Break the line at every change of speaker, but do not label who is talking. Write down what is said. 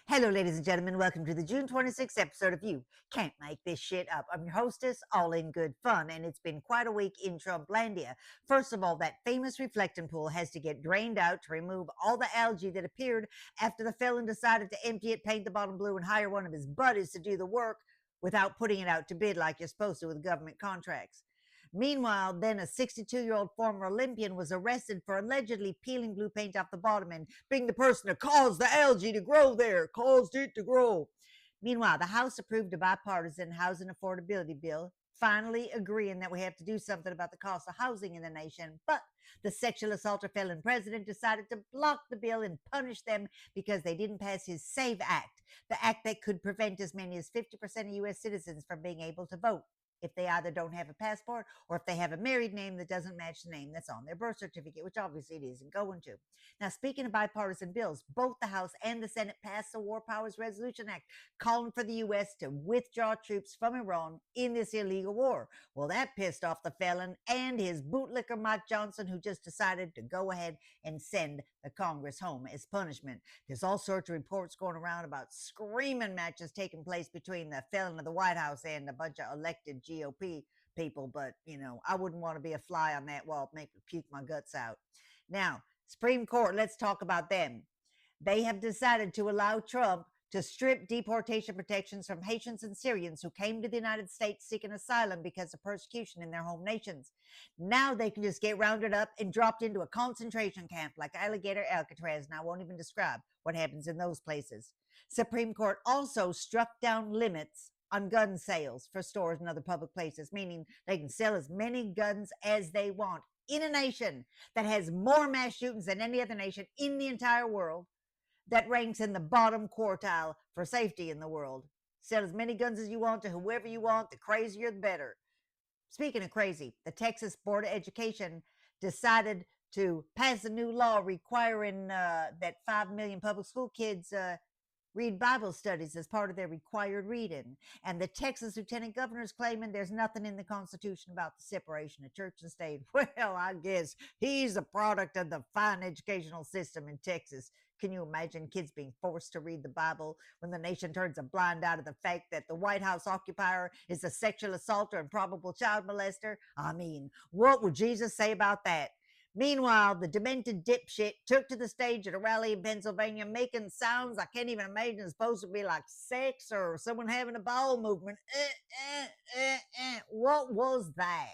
Hello, ladies and gentlemen. Welcome to the June 26th episode of You Can't Make This Shit Up. I'm your hostess, all in good fun, and it's been quite a week in Trumplandia. First of all, that famous reflecting pool has to get drained out to remove all the algae that appeared after the felon decided to empty it, paint the bottom blue, and hire one of his buddies to do the work without putting it out to bid like you're supposed to with government contracts. Meanwhile, then a 62-year-old former Olympian was arrested for allegedly peeling blue paint off the bottom and being the person who caused the algae to grow there, caused it to grow. Meanwhile, the House approved a bipartisan housing affordability bill, finally agreeing that we have to do something about the cost of housing in the nation. But the sexual assaulter felon president decided to block the bill and punish them because they didn't pass his SAVE Act, the act that could prevent as many as 50% of U.S. citizens from being able to vote if they either don't have a passport or if they have a married name that doesn't match the name that's on their birth certificate, which obviously it isn't going to. Now, speaking of bipartisan bills, both the House and the Senate passed the War Powers Resolution Act, calling for the U.S. to withdraw troops from Iran in this illegal war. Well, that pissed off the felon and his bootlicker Mike Johnson, who just decided to go ahead and send the Congress home as punishment. There's all sorts of reports going around about screaming matches taking place between the felon of the White House and a bunch of elected GOP people, but I wouldn't want to be a fly on that wall, make me puke my guts out. Now, Supreme Court, let's talk about them. They have decided to allow Trump to strip deportation protections from Haitians and Syrians who came to the United States seeking asylum because of persecution in their home nations. Now they can just get rounded up and dropped into a concentration camp like Alligator Alcatraz, and I won't even describe what happens in those places. Supreme Court also struck down limits on gun sales for stores and other public places, meaning they can sell as many guns as they want in a nation that has more mass shootings than any other nation in the entire world, that ranks in the bottom quartile for safety in the world. Sell as many guns as you want to whoever you want. The crazier, the better. Speaking of crazy, the Texas Board of Education decided to pass a new law requiring that 5 million public school kids read Bible studies as part of their required reading. And the Texas Lieutenant Governor is claiming there's nothing in the Constitution about the separation of church and state. Well, I guess he's a product of the fine educational system in Texas. Can you imagine kids being forced to read the Bible when the nation turns a blind eye to the fact that the White House occupier is a sexual assaulter and probable child molester? I mean, what would Jesus say about that? Meanwhile, the demented dipshit took to the stage at a rally in Pennsylvania, making sounds I can't even imagine. It's supposed to be like sex or someone having a bowel movement. What was that?